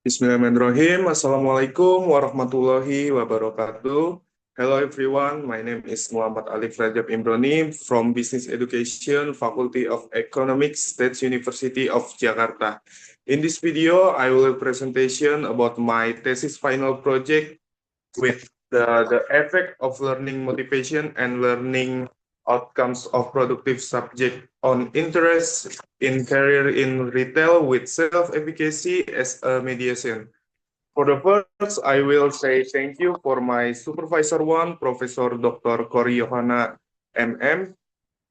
Bismillahirrahmanirrahim. Assalamualaikum warahmatullahi wabarakatuh. Hello everyone, my name is Muhammad Alif Rajab Imroni from Business Education, Faculty of Economics, State University of Jakarta. In this video, I will presentation about my thesis final project with the effect of learning motivation and learning outcomes of productive subject on interest in career in retail with self-efficacy as a mediation. For the first, I will say thank you for my supervisor one, Professor Dr. Kori Yohana MM,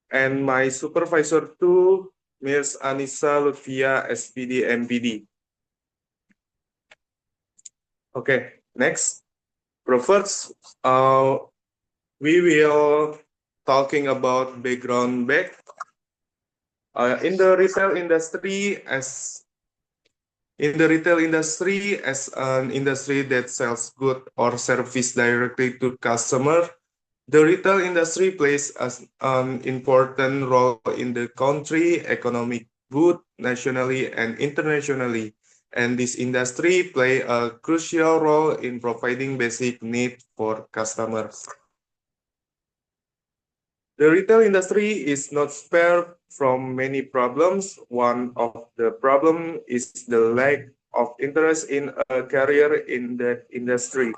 and my supervisor two, Ms. Anissa Lutfia SPD MPD. Okay, next. First, we will talking about background back in the retail industry as an industry that sells good or service directly to customer. The retail industry plays an important role in the country economic both nationally and internationally, and this industry play a crucial role in providing basic needs for customers. The retail industry is not spared from many problems. One of the problems is the lack of interest in a career in that industry.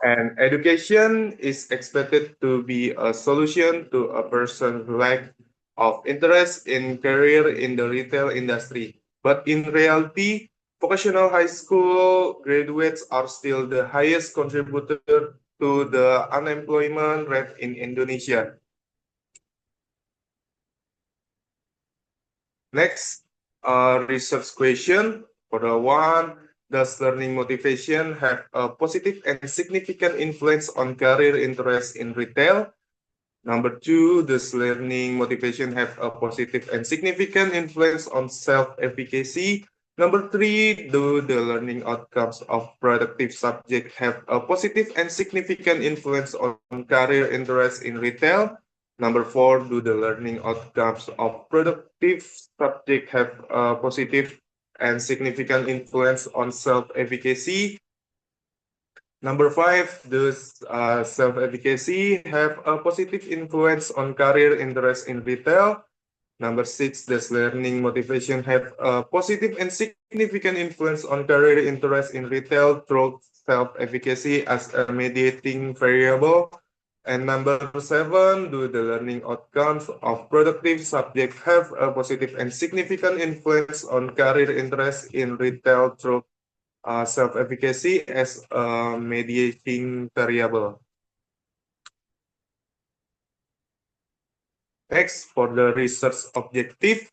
And education is expected to be a solution to a person's lack of interest in career in the retail industry. But in reality, vocational high school graduates are still the highest contributor to the unemployment rate in Indonesia. Next, research question. For the one, does learning motivation have a positive and significant influence on career interest in retail? Number two, does learning motivation have a positive and significant influence on self-efficacy? Number three, do the learning outcomes of productive subject have a positive and significant influence on career interest in retail? Number four, do the learning outcomes of productive subject have a positive and significant influence on self-efficacy? Number five, does self-efficacy have a positive influence on career interest in retail? Number six, does learning motivation have a positive and significant influence on career interest in retail through self-efficacy as a mediating variable? And number seven, do the learning outcomes of productive subject have a positive and significant influence on career interest in retail through self-efficacy as a mediating variable? Next, for the research objective,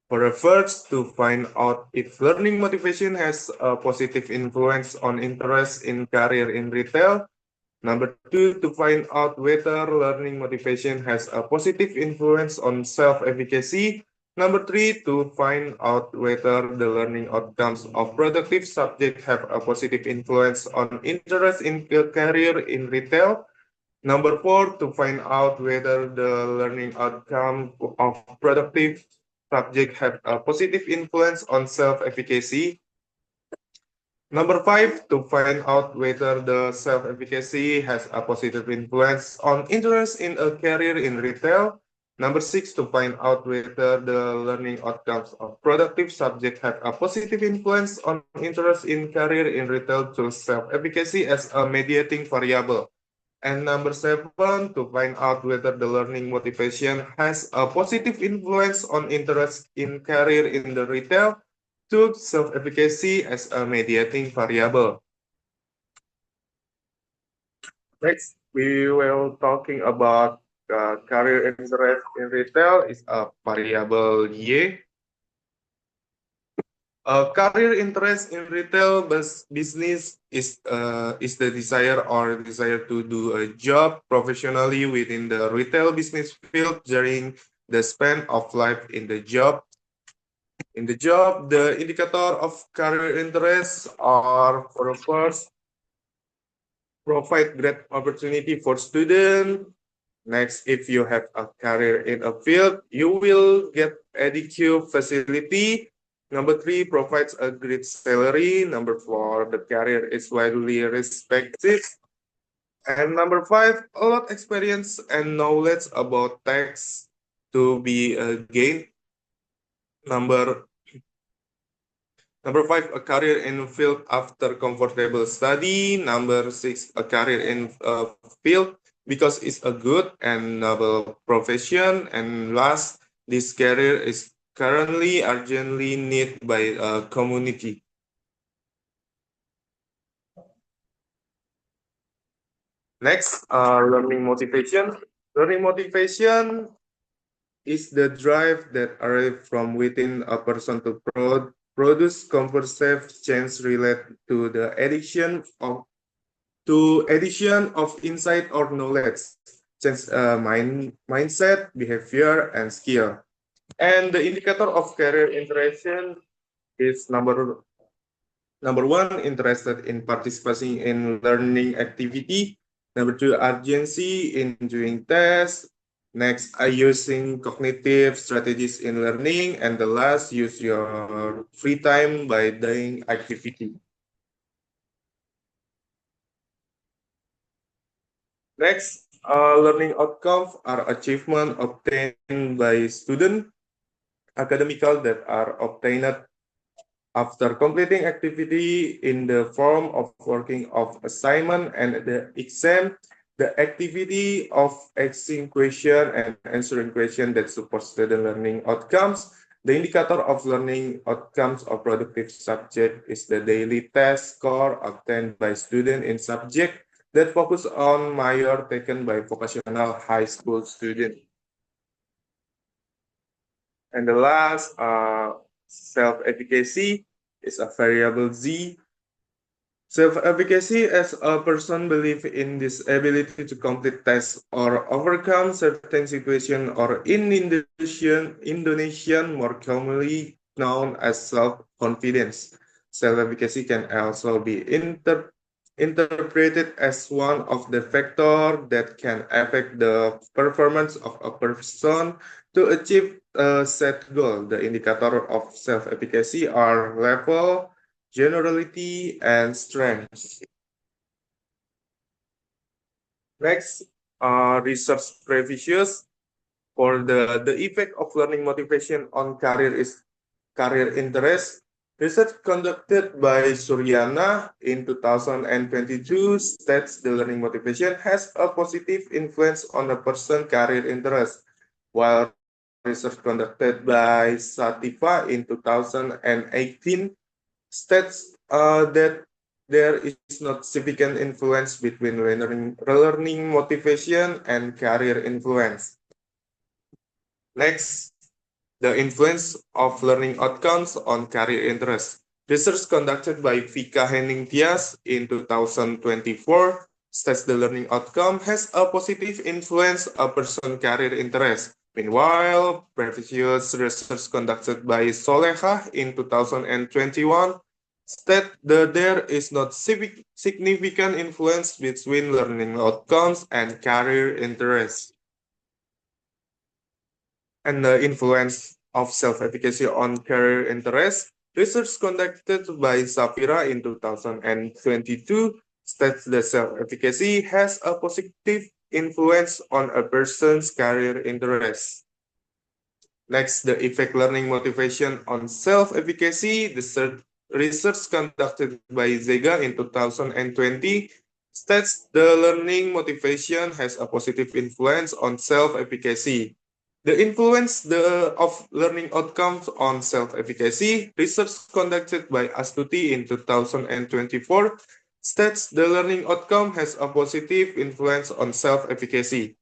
for the first, to find out if learning motivation has a positive influence on interest in career in retail. Number two, to find out whether learning motivation has a positive influence on self-efficacy. Number three, to find out whether the learning outcomes of productive subject have a positive influence on interest in career in retail. Number four, to find out whether the learning outcome of productive subject have a positive influence on self-efficacy. Number five, to find out whether the self-efficacy has a positive influence on interest in a career in retail. Number six, to find out whether the learning outcomes of productive subject have a positive influence on interest in career in retail through self-efficacy as a mediating variable. And number seven, to find out whether the learning motivation has a positive influence on interest in career in the retail to self-efficacy as a mediating variable. Next, we will talking about career interest in retail is a variable Y. Career interest in retail business is the desire to do a job professionally within the retail business field during the span of life in the job. In the job, the indicator of career interest are for the first, provide great opportunity for student. Next, if you have a career in a field, you will get adequate facility. Number 3, provides a great salary. Number 4, the career is widely respected. And number 5, a lot experience and knowledge about tax to be gained. Number 5, a career in field after comfortable study. Number 6, a career in field because it's a good and noble profession. And last, this career is currently urgently needed by a community. Next, learning motivation. Learning motivation is the drive that arrives from within a person to produce comprehensive change related to the addition of insight or knowledge, change mindset, behavior, and skill. And the indicator of career interaction is number one, interested in participating in learning activity. Number two, urgency in doing tests. Next, using cognitive strategies in learning. And the last, use your free time by doing activity. Next, learning outcomes are achievement obtained by student, academical that are obtained after completing activity in the form of working of assignment and the exam, the activity of asking question and answering question that supports student learning outcomes. The indicator of learning outcomes of productive subject is the daily test score obtained by student in subject that focus on major taken by vocational high school student. And the last, self-efficacy is a variable Z. Self-efficacy as a person believe in this ability to complete tasks or overcome certain situation, or in Indonesian more commonly known as self-confidence. Self-efficacy can also be interpreted as one of the factors that can affect the performance of a person to achieve a set goal. The indicator of self-efficacy are level, generality, and strength. Next, research previous for the effect of learning motivation on career interest. Research conducted by Suryana in 2022 states the learning motivation has a positive influence on a person's career interest, while research conducted by Sativa in 2018 states that there is not significant influence between learning motivation and career influence. Next, the influence of learning outcomes on career interest. Research conducted by Vika Henning Tias in 2024 states the learning outcome has a positive influence on person career interest. Meanwhile, previous research conducted by Soleha in 2021 state that there is not significant influence between learning outcomes and career interest. And the influence of self-efficacy on career interest. Research conducted by Safira in 2022 states that self-efficacy has a positive influence on a person's career interest. Next, the effect learning motivation on self-efficacy. The research conducted by Zega in 2020 states the learning motivation has a positive influence on self-efficacy. The influence of learning outcomes on self-efficacy, research conducted by Astuti in 2024 states the learning outcome has a positive influence on self-efficacy.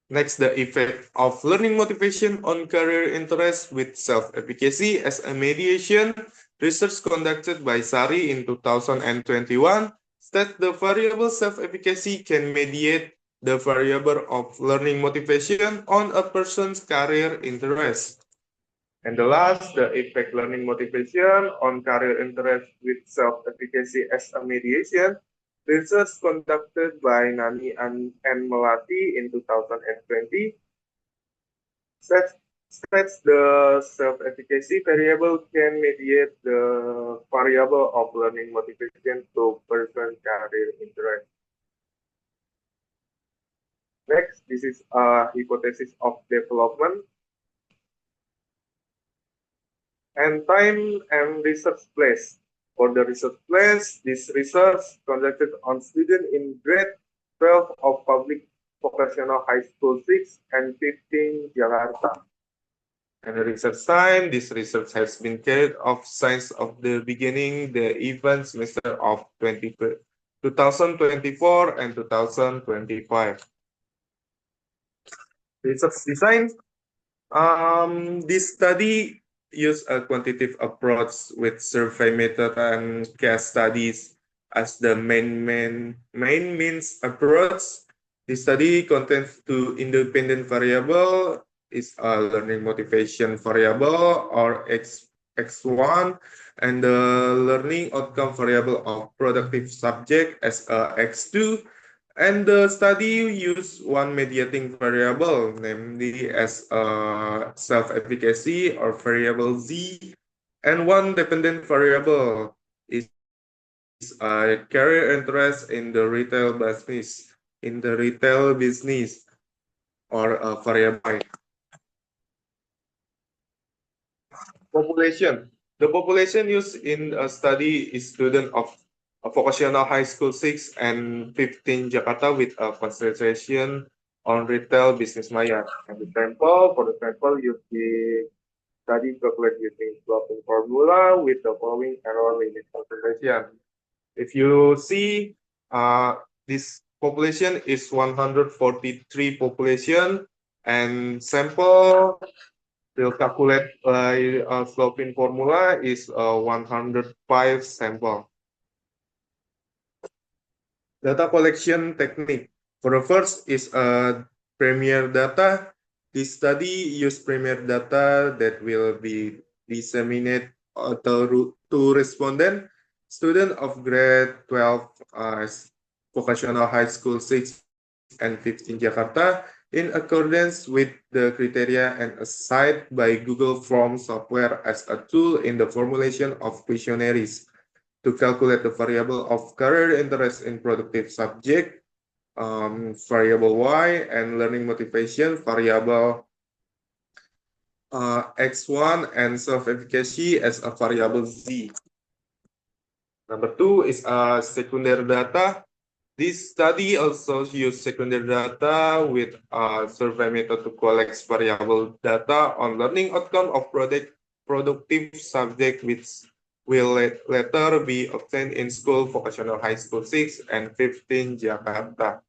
Next, the effect of learning motivation on career interest with self-efficacy as a mediation. Research conducted by Sari in 2021 states the variable self-efficacy can mediate the variable of learning motivation on a person's career interest. And the last, the effect learning motivation on career interest with self-efficacy as a mediation. Research conducted by Nani and Melati in 2020 says Sets the self-efficacy variable can mediate the variable of learning motivation to person career interest. Next, this is a hypothesis of development and time and research place. For the research place, this research conducted on students in grade 12 of public vocational high school 6 and 15 Jakarta. And the research time, this research has been carried out since of the beginning the event semester of 2024 and 2025. Research design. This study used a quantitative approach with survey method and case studies as the main means approach. The study contains two independent variable is a learning motivation variable or X1 and the learning outcome variable of productive subject as a X2. And the study used one mediating variable, namely as self-efficacy or variable Z, and one dependent variable is career interest in the retail business or a variable. Population. The population used in a study is student of vocational high school 6 and 15 Jakarta with a concentration on retail business maya. And for the sample, use the study calculate using sloping formula with the following error limit concentration. If you see, this population is 143 population and sample will calculate by sloping formula is 105 sample. Data collection technique. For the first is Premier data. This study use Premier data that will be disseminated to respondent student of grade 12 vocational high school 6 and 15 Jakarta in accordance with the criteria and assigned by Google Form software as a tool in the formulation of questionnaires to calculate the variable of career interest in productive subject, variable Y, and learning motivation, variable X1, and self-efficacy as a variable Z. Number two is secondary data. This study also used secondary data with a survey method to collect variable data on learning outcome of productive subject which will later be obtained in school vocational high school 6 and 15 Jakarta.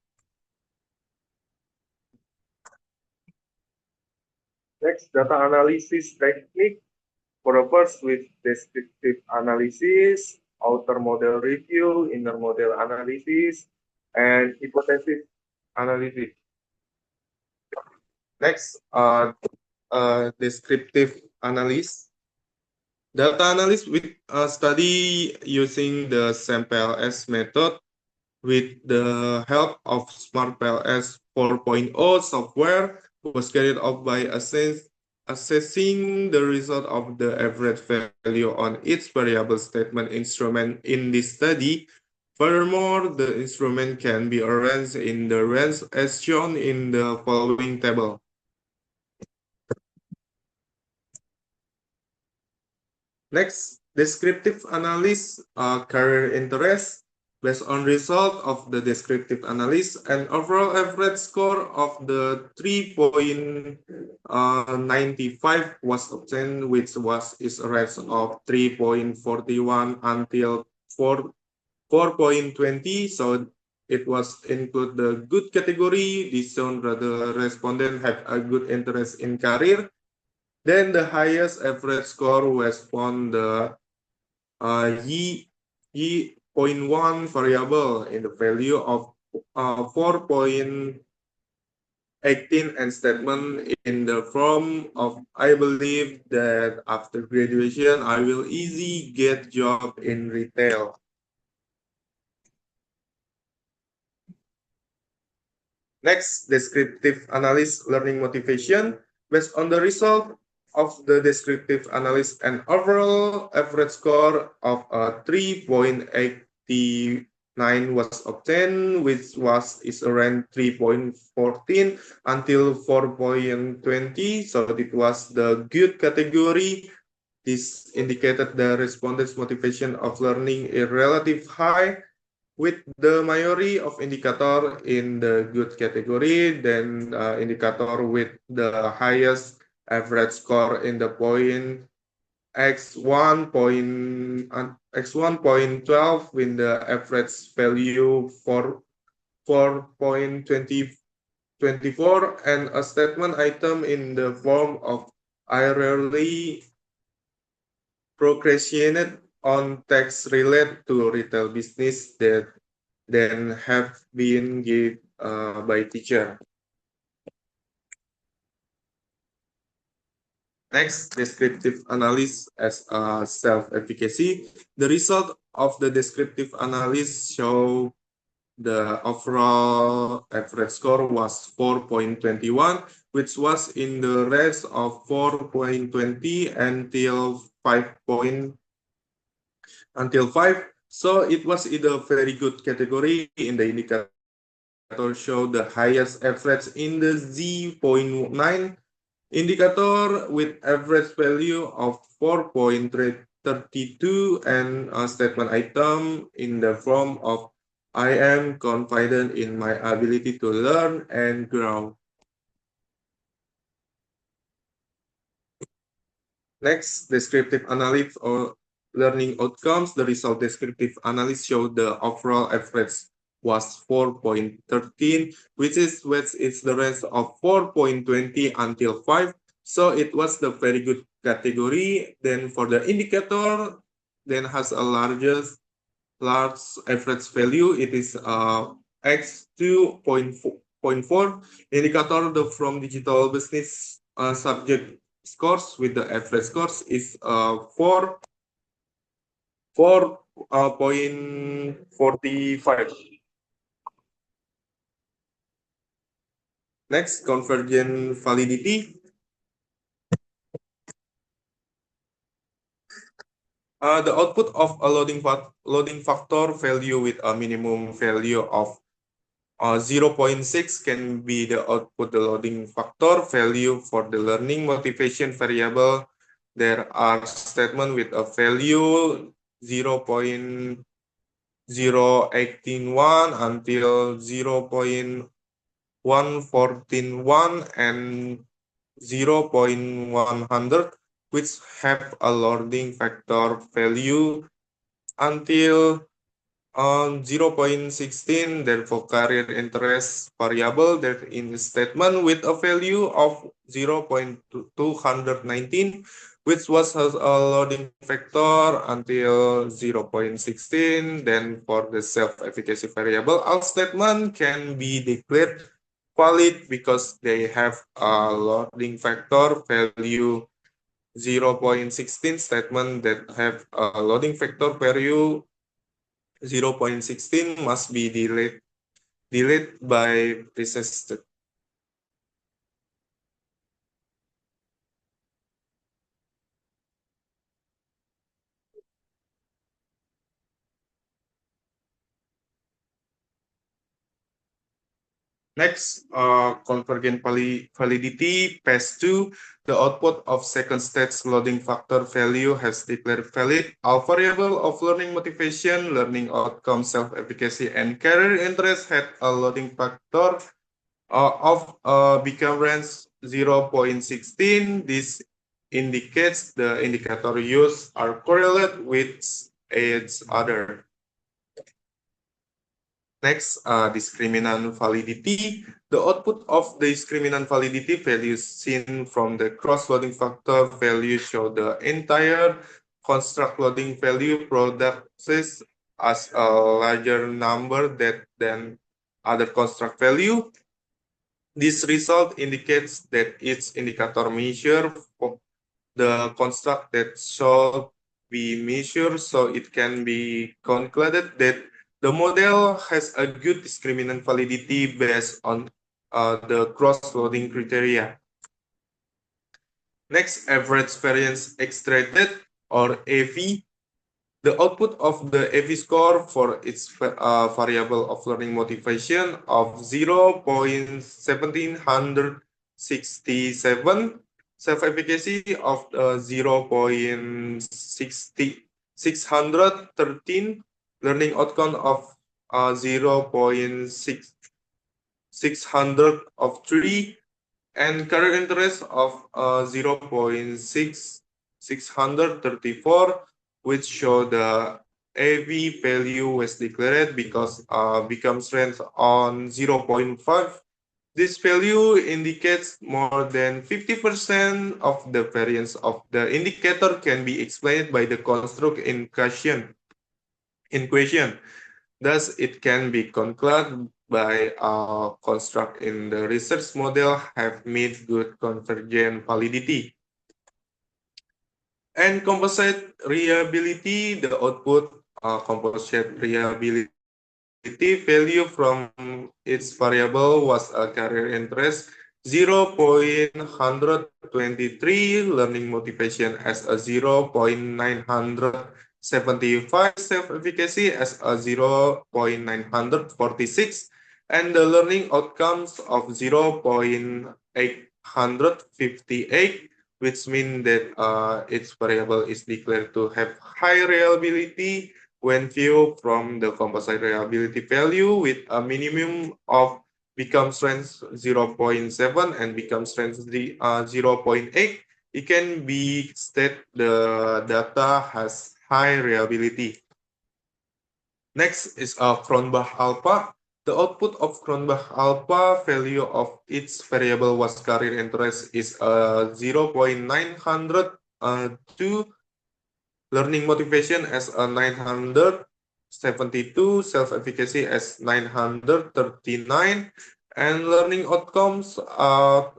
Next, data analysis technique. For the first with descriptive analysis, outer model review, inner model analysis, and hypothesis analysis. Next, descriptive analysis. Data analysis with a study using the SAMPLS method with the help of SmartPLS 4.0 software was carried out by assessing the result of the average value on each variable statement instrument in this study. Furthermore, the instrument can be arranged in the range as shown in the following table. Next, descriptive analysis career interest. Based on result of the descriptive analysis, an overall average score of the 3.95 was obtained, which is a range of 3.41 until 4.20. So it was include the good category. This shown that the respondent had a good interest in career. Then the highest average score was on the Y.1 variable in the value of 4.18 and statement in the form of I believe that after graduation I will easy get job in retail. Next, descriptive analysis learning motivation. Based on the result of the descriptive analysis, an overall average score of 3.89 was obtained, which is around 3.14 until 4.20. So it was the good category. This indicated the respondents' motivation of learning is relative high, with the majority of indicator in the good category, then indicator with the highest average score in the point x1.12 with the average value for 4.24, and a statement item in the form of I rarely procrastinate on tasks related to retail business that then have been given by teacher. Next, descriptive analysis as a self-efficacy. The result of the descriptive analysis show the overall average score was 4.21, which was in the range of 4.20 until 5. So it was in a very good category. In the indicator show the highest average in the Z.9 indicator with average value of 4.32 and a statement item in the form of I am confident in my ability to learn and grow. Next, descriptive analysis or learning outcomes. The result descriptive analysis showed the overall average was 4.13, which is the range of 4.20 until 5. So it was the very good category. Then for the indicator, then has a large average value. It is x2.4 indicator from digital business subject scores with the average scores is 4.45. Next, convergent validity. The output of a loading factor value with a minimum value of 0.6 can be the output the loading factor value for the learning motivation variable. There are statements with a value 0.081 until 0.141 and 0.100, which have a loading factor value until 0.16, therefore career interest variable that in the statement with a value of 0.219, which was a loading factor until 0.16. Then for the self-efficacy variable, all statement can be declared valid because they have a loading factor value 0.16. Statement that have a loading factor value 0.16 must be deleted by persisted. Next, convergent validity, PES2. The output of second stage loading factor value has declared valid. All variable of learning motivation, learning outcome, self-efficacy, and career interest had a loading factor of become range 0.16. This indicates the indicator used are correlate with each other. Next, discriminant validity. The output of the discriminant validity values seen from the cross-loading factor value show the entire construct loading value products as a larger number than other construct value. This result indicates that each indicator measure for the construct that should be measured, so it can be concluded that the model has a good discriminant validity based on the cross-loading criteria. Next, average variance extracted, or AV. The output of the AV score for its variable of learning motivation of 0.1767, self-efficacy of 0.613, learning outcome of 0.600 of 3, and current interest of 0.634, which show the AV value was declared because become strength on 0.5. This value indicates more than 50% of the variance of the indicator can be explained by the construct in question. Thus, it can be concluded by a construct in the research model have made good convergent validity. And composite reliability, the output composite reliability value from its variable was a career interest 0.123, learning motivation as a 0.975, self-efficacy as a 0.946, and the learning outcomes of 0.858, which means that its variable is declared to have high reliability when viewed from the composite reliability value with a minimum of become strength 0.7 and become strength 0.8, it can be stated the data has high reliability. Next is Cronbach alpha. The output of Cronbach alpha value of its variable was career interest is 0.902, learning motivation as a 972, self-efficacy as 939, and learning outcomes are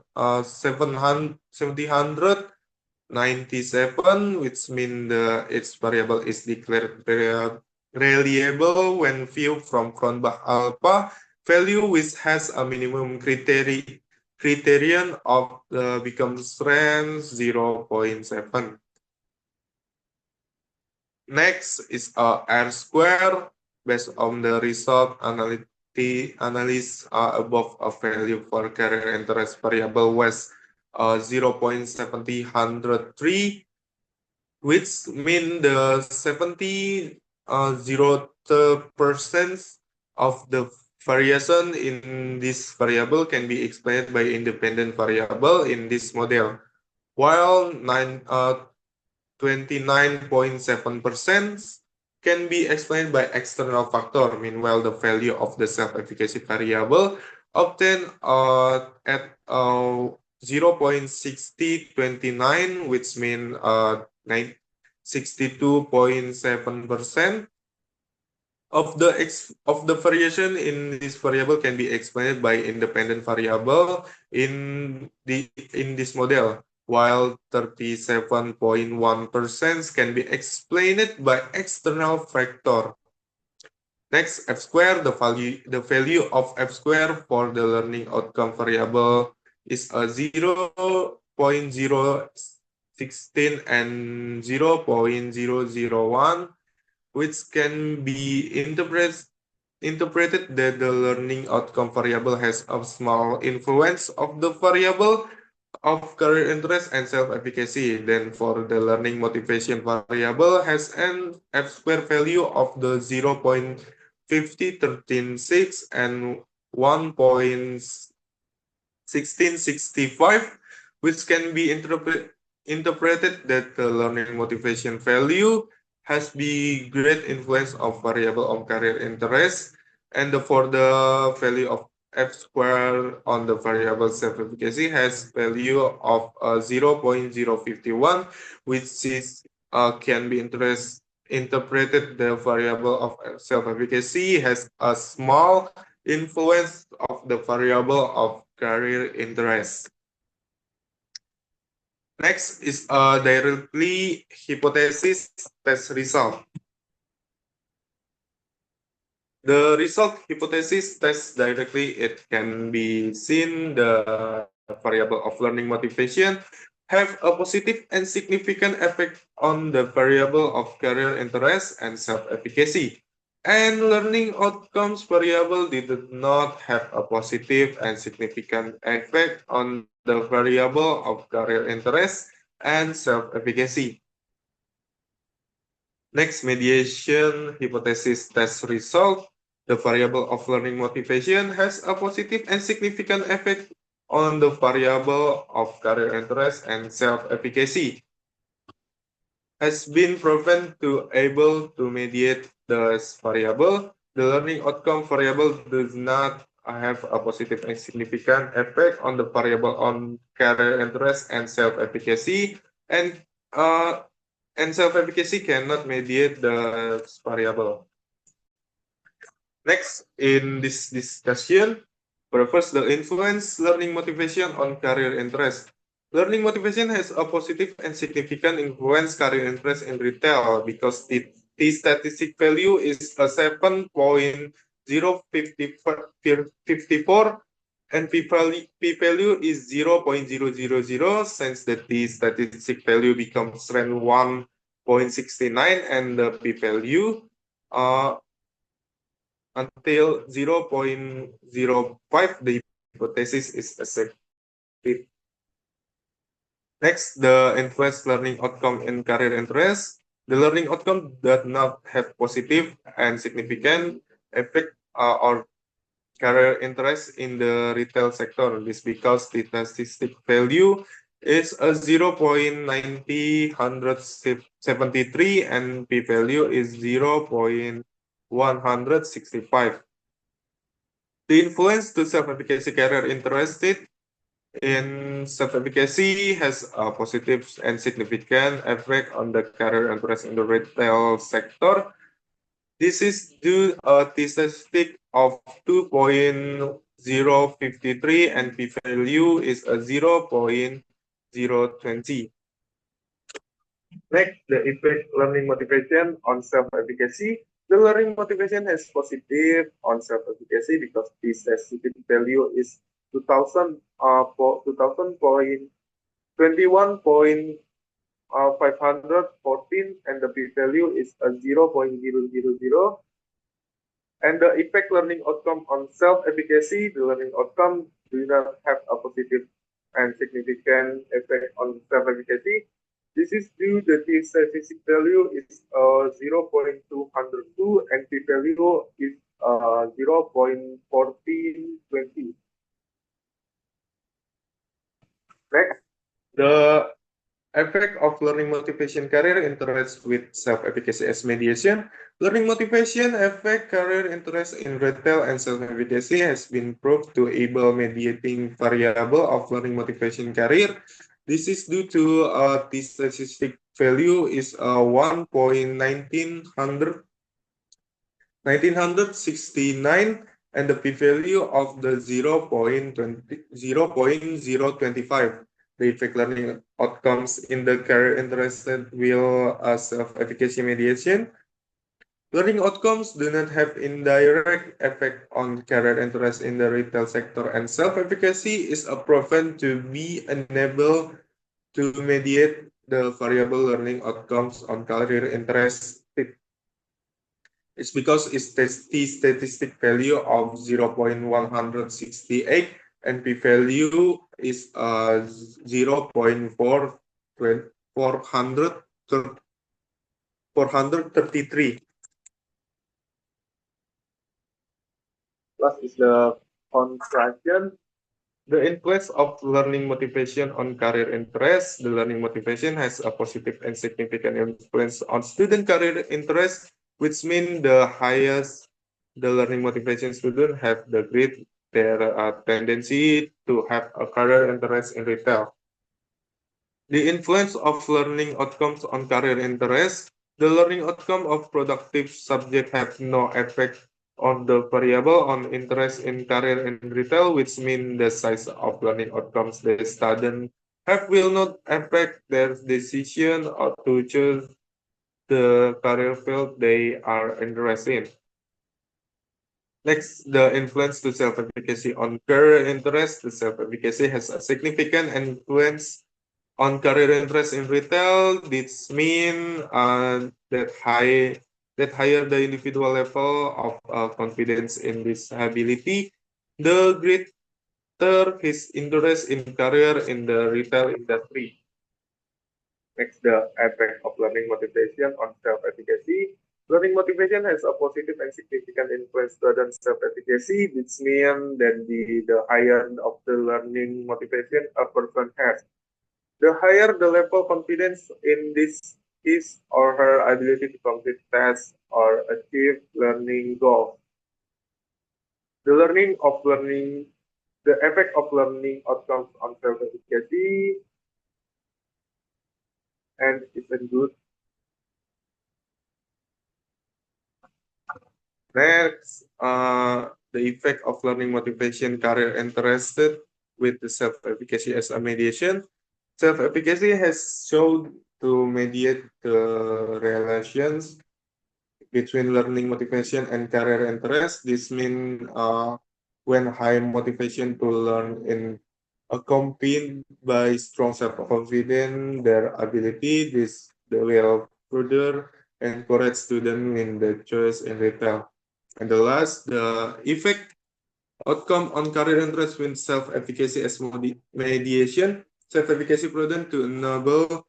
797, which means its variable is declared reliable when viewed from Cronbach alpha value, which has a minimum criterion of the become strength 0.7. Next is R square based on the result analysis above a value for career interest variable was 0.703, which mean the 0% of the variation in this variable can be explained by independent variable in this model, while 29.7% can be explained by external factor. Meanwhile, the value of the self-efficacy variable obtained at 0.6029, which means 62.7% of the variation in this variable can be explained by independent variable in this model, while 37.1% can be explained by external factor. Next, F square, the value of F square for the learning outcome variable is a 0.016 and 0.001, which can be interpreted that the learning outcome variable has a small influence of the variable of career interest and self-efficacy. Then for the learning motivation variable has an F square value of the 0.50136 and 1.1665, which can be interpreted that the learning motivation value has the great influence of variable of career interest, and for the value of F square on the variable self-efficacy has value of 0.051, which is can be interpreted the variable of self-efficacy has a small influence of the variable of career interest. Next is a directly hypothesis test result. The result hypothesis test directly, it can be seen the variable of learning motivation have a positive and significant effect on the variable of career interest and self-efficacy. And learning outcomes variable did not have a positive and significant effect on the variable of career interest and self-efficacy. Next, mediation hypothesis test result. The variable of learning motivation has a positive and significant effect on the variable of career interest and self-efficacy. Has been proven to able to mediate the variable. The learning outcome variable does not have a positive and significant effect on the variable on career interest and self-efficacy, and uh, self-efficacy cannot mediate the variable. Next, in this discussion, first the influence learning motivation on career interest. Learning motivation has a positive and significant influence career interest in retail because the statistic value is a 7.054 and p-value is 0.000, since the statistic value becomes trend 1.69 and the p-value until 0.05, the hypothesis is accepted. Next, the influence learning outcome in career interest. The learning outcome does not have positive and significant effect or career interest in the retail sector. This because the statistic value is a 0.9073 and p-value is 0.165. The influence to self-efficacy career interested in self-efficacy has a positive and significant effect on the career interest in the retail sector. This is due a statistic of 2.053 and p-value is a 0.020. Next, the effect learning motivation on self-efficacy. The learning motivation has positive on self-efficacy because the statistic value is 2000 21.514 and the p-value is a 0.000. And the effect learning outcome on self-efficacy, the learning outcome do not have a positive and significant effect on self-efficacy. This is due to the statistic value is 0.202 and p-value is 0.1420. Next, the effect of learning motivation career interest with self-efficacy as mediation. Learning motivation affect career interest in retail and self-efficacy has been proved to able mediating variable of learning motivation career. This is due to the statistic value is 1.1969 and the p-value of the 0.025. The effect learning outcomes in the career interested will self-efficacy mediation. Learning outcomes do not have indirect effect on career interest in the retail sector, and self-efficacy is proven to be unable to mediate the variable learning outcomes on career interest. It's because it's the statistic value of 0.168 and p-value is 0.433. Last is the conclusion. The influence of learning motivation on career interest. The learning motivation has a positive and significant influence on student career interest, which means the highest the learning motivation student have the great their tendency to have a career interest in retail. The influence of learning outcomes on career interest. The learning outcome of productive subject have no effect on the variable on interest in career in retail, which means the size of learning outcomes the student have will not affect their decision or to choose the career field they are interested in. Next, the influence to self-efficacy on career interest. The self-efficacy has a significant influence On career interest in retail, this mean that higher the individual level of confidence in this ability, the greater his interest in career in the retail industry. Next, the effect of learning motivation on self-efficacy. Learning motivation has a positive and significant influence on self-efficacy, which means that the higher of the learning motivation a person has, the higher the level of confidence in this his or her ability to complete tasks or achieve learning goals. The effect of learning outcomes on self-efficacy and even good. Next, the effect of learning motivation, career interested with the self-efficacy as a mediation. Self-efficacy has shown to mediate the relations between learning motivation and career interest. This means when high motivation to learn in accompanied by strong self-confidence, their ability, this they will further encourage students in the choice in retail. And the last, the effect outcome on career interest with self-efficacy as mediation. Self-efficacy prudent to enable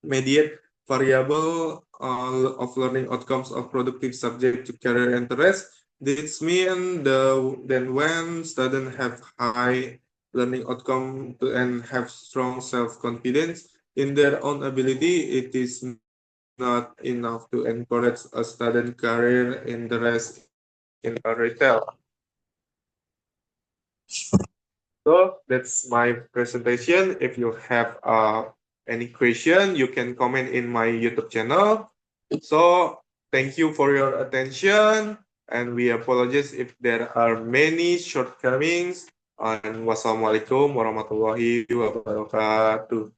mediate variable of learning outcomes of productive subject to career interest. This means then when students have high learning outcome and have strong self-confidence in their own ability, it is not enough to encourage a student career interest in a retail. So that's my presentation. If you have any question, you can comment in my YouTube channel. So thank you for your attention, and we apologize if there are many shortcomings. And wassalamualaikum warahmatullahi wabarakatuh.